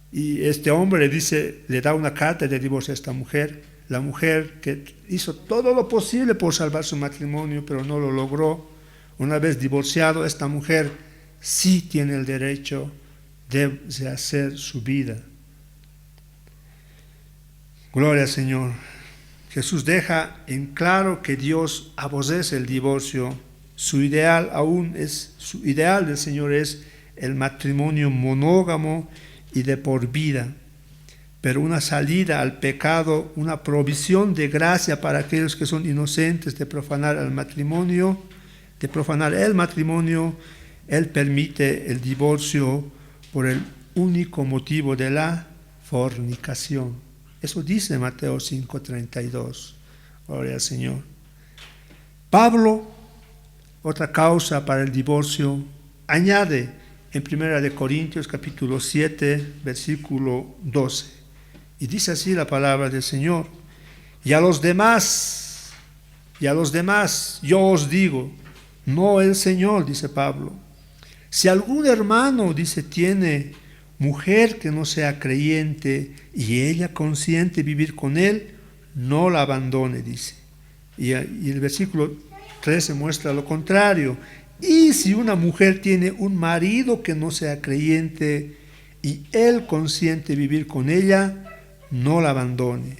y este hombre le da una carta de divorcio a esta mujer, la mujer que hizo todo lo posible por salvar su matrimonio, pero no lo logró, una vez divorciado, esta mujer sí tiene el derecho de rehacer su vida. Gloria al Señor. Jesús deja en claro que Dios aborrece el divorcio. Su ideal del Señor es el matrimonio monógamo y de por vida, pero una salida al pecado, una provisión de gracia para aquellos que son inocentes de profanar el matrimonio, Él permite el divorcio por el único motivo de la fornicación. Eso dice Mateo 5:32. Gloria al Señor. Pablo, otra causa para el divorcio, añade: en 1 Corintios capítulo 7, versículo 12. Y dice así la palabra del Señor: y a los demás, yo os digo, no el Señor, dice Pablo, si algún hermano, dice, tiene mujer que no sea creyente y ella consiente vivir con él, no la abandone, dice. Y el versículo 13 muestra lo contrario. Y si una mujer tiene un marido que no sea creyente y él consiente vivir con ella, no la abandone.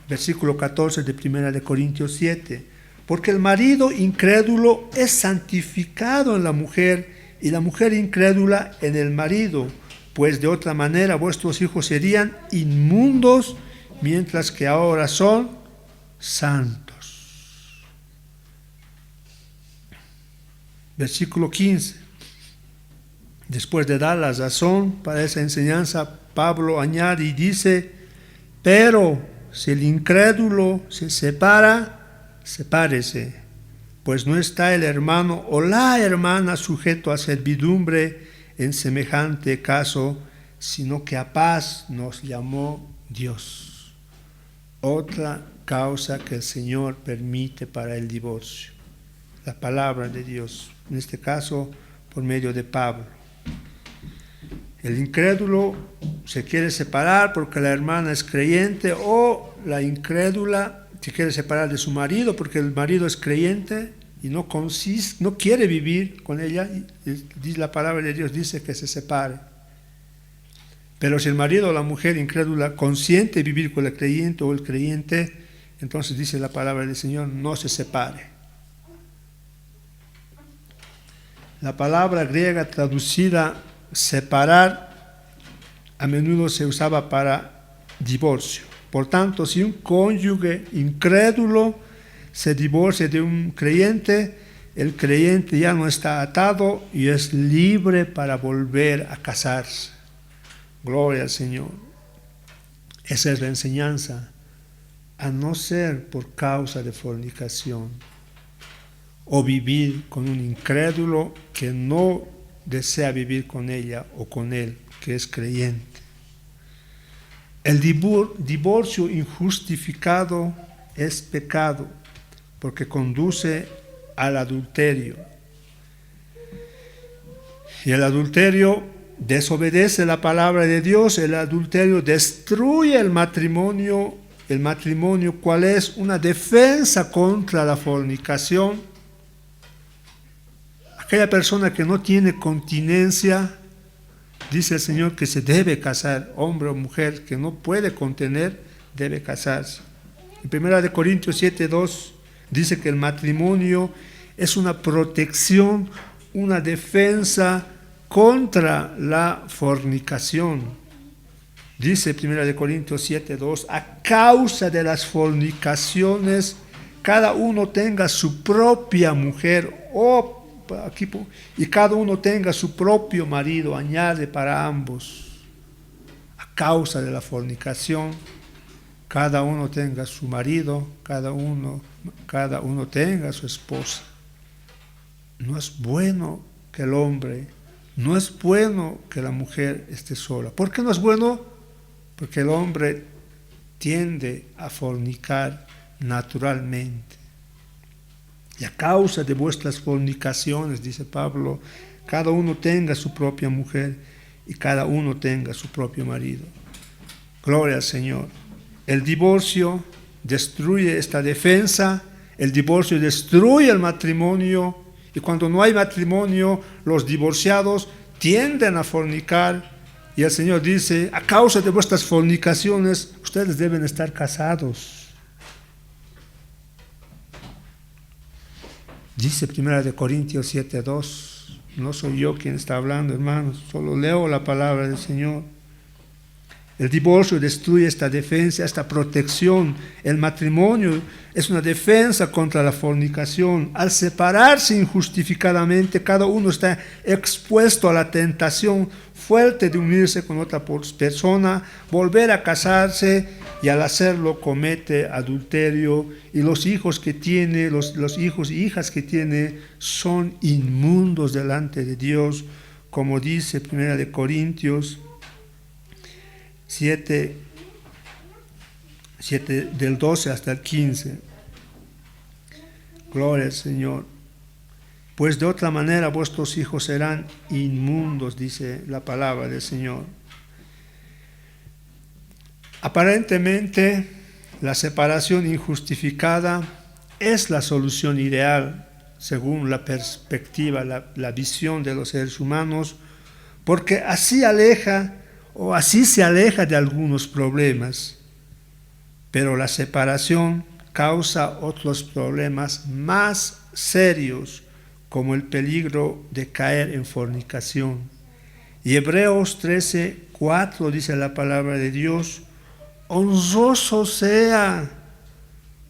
Versículo 14 de 1 Corintios 7. Porque el marido incrédulo es santificado en la mujer y la mujer incrédula en el marido, pues de otra manera vuestros hijos serían inmundos, mientras que ahora son santos. Versículo 15. Después de dar la razón para esa enseñanza, Pablo añade y dice: pero si el incrédulo se separa, sepárese, pues no está el hermano o la hermana sujeto a servidumbre en semejante caso, sino que a paz nos llamó Dios. Otra causa que el Señor permite para el divorcio, la palabra de Dios, en este caso por medio de Pablo. El incrédulo se quiere separar porque la hermana es creyente, o la incrédula se quiere separar de su marido porque el marido es creyente y no quiere vivir con ella, y la palabra de Dios dice que se separe. Pero si el marido o la mujer incrédula consiente vivir con el creyente o el creyente, entonces dice la palabra del Señor: no se separe. La palabra griega traducida separar a menudo se usaba para divorcio. Por tanto, si un cónyuge incrédulo se divorcia de un creyente, el creyente ya no está atado y es libre para volver a casarse. Gloria al Señor. Esa es la enseñanza, a no ser por causa de fornicación o vivir con un incrédulo que no desea vivir con ella o con él, que es creyente. El divorcio injustificado es pecado porque conduce al adulterio. Y el adulterio desobedece la palabra de Dios, el adulterio destruye el matrimonio. El matrimonio, ¿cuál es? Una defensa contra la fornicación. Aquella persona que no tiene continencia, dice el Señor que se debe casar, hombre o mujer que no puede contener, debe casarse. En 1 Corintios 7:2 dice que el matrimonio es una protección, una defensa contra la fornicación. Dice 1 Corintios 7:2, a causa de las fornicaciones, cada uno tenga su propia mujer y cada uno tenga su propio marido, añade para ambos. A causa de la fornicación, cada uno tenga su marido, cada uno tenga su esposa. No es bueno que el hombre, no es bueno que la mujer esté sola. ¿Por qué no es bueno? Porque el hombre tiende a fornicar naturalmente. Y a causa de vuestras fornicaciones, dice Pablo, cada uno tenga su propia mujer y cada uno tenga su propio marido. Gloria al Señor. El divorcio destruye esta defensa, el divorcio destruye el matrimonio, y cuando no hay matrimonio, los divorciados tienden a fornicar, y el Señor dice: a causa de vuestras fornicaciones, ustedes deben estar casados. Dice 1 Corintios 7:2, no soy yo quien está hablando, hermanos, solo leo la palabra del Señor. El divorcio destruye esta defensa, esta protección. El matrimonio es una defensa contra la fornicación. Al separarse injustificadamente, cada uno está expuesto a la tentación fuerte de unirse con otra persona, volver a casarse, y al hacerlo comete adulterio, y los hijos que tiene, los hijos y hijas que tiene son inmundos delante de Dios, como dice 1 Corintios 7, del 12 hasta el 15. Gloria al Señor. Pues de otra manera vuestros hijos serán inmundos, dice la palabra del Señor. Aparentemente, la separación injustificada es la solución ideal, según la perspectiva, la visión de los seres humanos, porque así se aleja de algunos problemas. Pero la separación causa otros problemas más serios, como el peligro de caer en fornicación. Y Hebreos 13:4 dice la palabra de Dios: honroso sea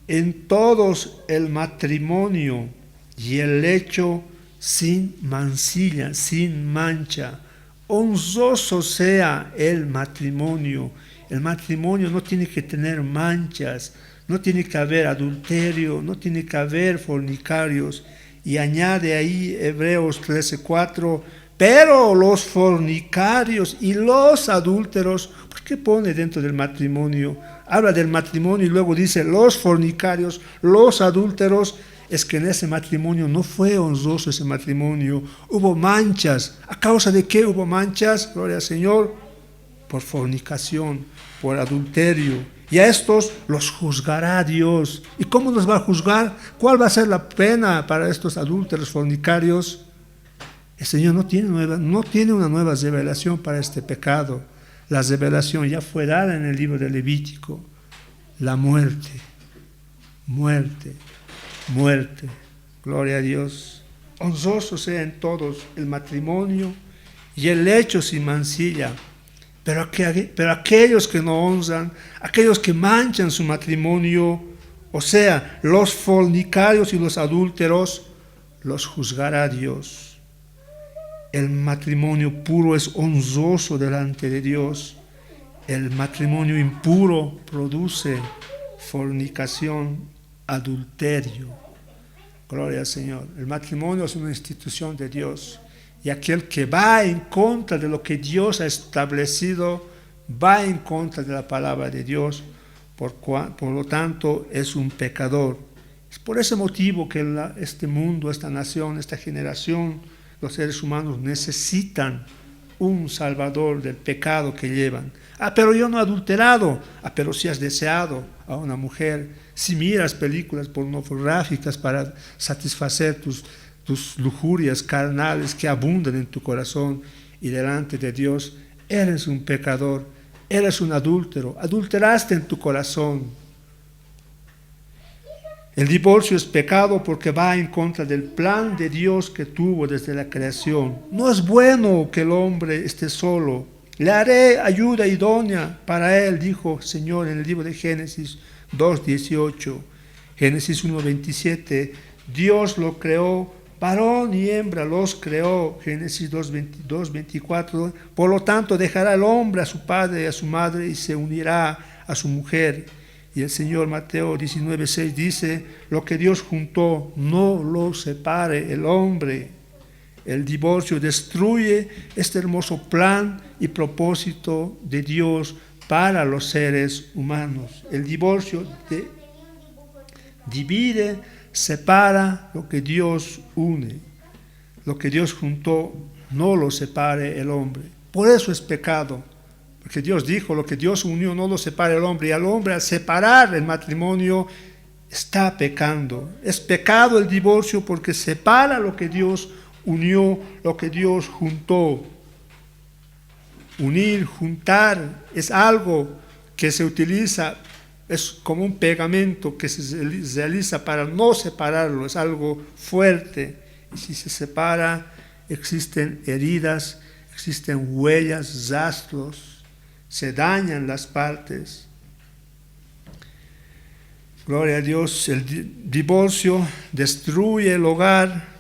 en todos el matrimonio y el lecho sin mancilla, sin mancha. Honroso sea el matrimonio. El matrimonio no tiene que tener manchas, no tiene que haber adulterio, no tiene que haber fornicarios. Y añade ahí Hebreos 13:4, pero los fornicarios y los adúlteros, ¿por qué pone dentro del matrimonio? Habla del matrimonio y luego dice los fornicarios, los adúlteros. Es que en ese matrimonio no fue honroso ese matrimonio, hubo manchas. ¿A causa de qué hubo manchas? Gloria al Señor. Por fornicación, por adulterio. Y a estos los juzgará Dios. ¿Y cómo los va a juzgar? ¿Cuál va a ser la pena para estos adúlteros, fornicarios? El Señor no tiene una nueva revelación para este pecado. La revelación ya fue dada en el libro de Levítico. La muerte, muerte, muerte. Gloria a Dios. Honroso sea en todos el matrimonio y el lecho sin mancilla. Pero aquellos que no honran, aquellos que manchan su matrimonio, o sea, los fornicarios y los adúlteros, los juzgará Dios. El matrimonio puro es honroso delante de Dios. El matrimonio impuro produce fornicación, adulterio. Gloria al Señor. El matrimonio es una institución de Dios. Y aquel que va en contra de lo que Dios ha establecido, va en contra de la palabra de Dios, por lo tanto es un pecador. Es por ese motivo que este mundo, esta nación, esta generación, los seres humanos necesitan un salvador del pecado que llevan. Pero yo no he adulterado. Pero si has deseado a una mujer, si miras películas pornográficas para satisfacer tus lujurias carnales que abundan en tu corazón y delante de Dios, eres un pecador, eres un adúltero, adulteraste en tu corazón. El divorcio es pecado porque va en contra del plan de Dios que tuvo desde la creación. No es bueno que el hombre esté solo. Le haré ayuda idónea para él, dijo el Señor en el libro de Génesis 2:18. Génesis 1:27, Dios lo creó, varón y hembra los creó. Génesis 2:24, por lo tanto dejará el hombre a su padre y a su madre y se unirá a su mujer. Y el Señor Mateo 19:6 dice, lo que Dios juntó no lo separe el hombre. El divorcio destruye este hermoso plan y propósito de Dios para los seres humanos. El divorcio divide, separa lo que Dios une. Lo que Dios juntó no lo separe el hombre. Por eso es pecado. Porque Dios dijo, lo que Dios unió no lo separe el hombre. Y al hombre, al separar el matrimonio, está pecando. Es pecado el divorcio porque separa lo que Dios unió, lo que Dios juntó. Unir, juntar, es algo que se utiliza, es como un pegamento que se realiza para no separarlo, es algo fuerte. Y si se separa, existen heridas, existen huellas, rastros, se dañan las partes. Gloria a Dios, el divorcio destruye el hogar.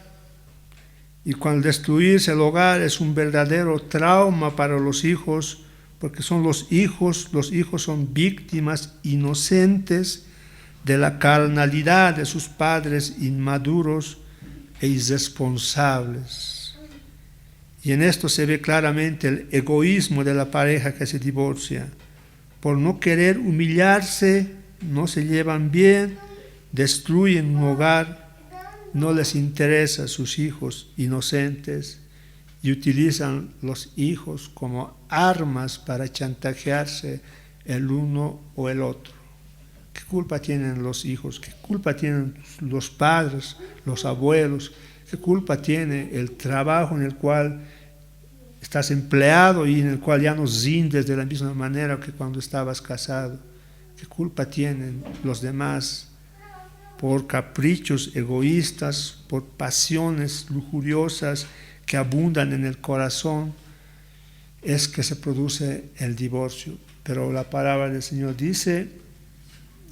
Y cuando destruirse el hogar es un verdadero trauma para los hijos, porque son los hijos son víctimas inocentes de la carnalidad de sus padres inmaduros e irresponsables. Y en esto se ve claramente el egoísmo de la pareja que se divorcia. Por no querer humillarse, no se llevan bien, destruyen un hogar, no les interesa sus hijos inocentes y utilizan los hijos como armas para chantajearse el uno o el otro. ¿Qué culpa tienen los hijos? ¿Qué culpa tienen los padres, los abuelos? ¿Qué culpa tiene el trabajo en el cual estás empleado y en el cual ya no rindes de la misma manera que cuando estabas casado? ¿Qué culpa tienen los demás por caprichos egoístas, por pasiones lujuriosas que abundan en el corazón? Es que se produce el divorcio. Pero la palabra del Señor dice,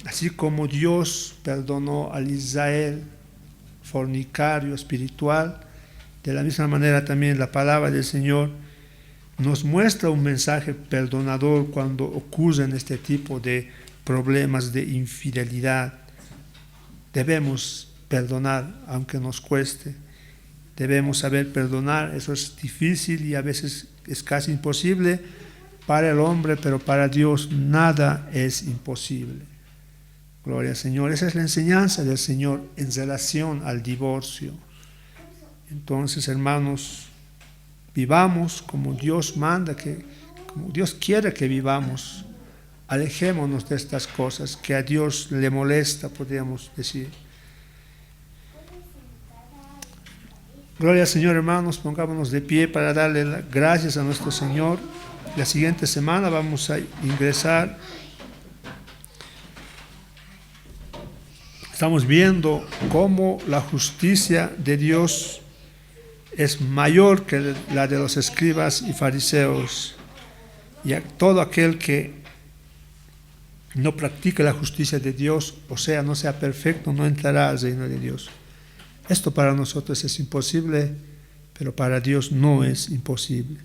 así como Dios perdonó al Israel fornicario espiritual, de la misma manera también la palabra del Señor nos muestra un mensaje perdonador cuando ocurren este tipo de problemas de infidelidad. Debemos perdonar aunque nos cueste. Debemos saber perdonar. Eso es difícil y a veces es casi imposible para el hombre, pero para Dios nada es imposible. Gloria al Señor. Esa es la enseñanza del Señor en relación al divorcio. Entonces, hermanos, vivamos como Dios manda, como Dios quiere que vivamos. Alejémonos de estas cosas que a Dios le molesta, podríamos decir. Gloria al Señor, hermanos, pongámonos de pie para darle las gracias a nuestro Señor. La siguiente semana vamos a ingresar. Estamos viendo cómo la justicia de Dios es mayor que la de los escribas y fariseos. Y a todo aquel que no practica la justicia de Dios, o sea, no sea perfecto, no entrará al reino de Dios. Esto para nosotros es imposible, pero para Dios no es imposible.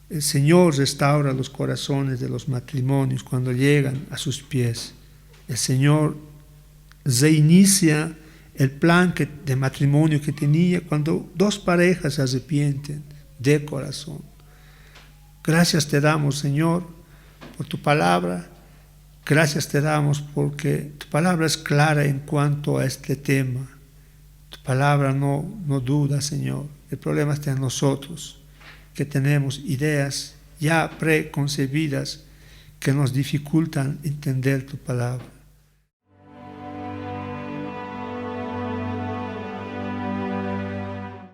El Señor restaura los corazones de los matrimonios cuando llegan a sus pies. El Señor reinicia el plan de matrimonio que tenía cuando dos parejas se arrepienten de corazón. Gracias te damos, Señor, por tu palabra. Gracias te damos porque tu palabra es clara en cuanto a este tema. Tu palabra no duda, Señor. El problema está en nosotros, que tenemos ideas ya preconcebidas que nos dificultan entender tu palabra.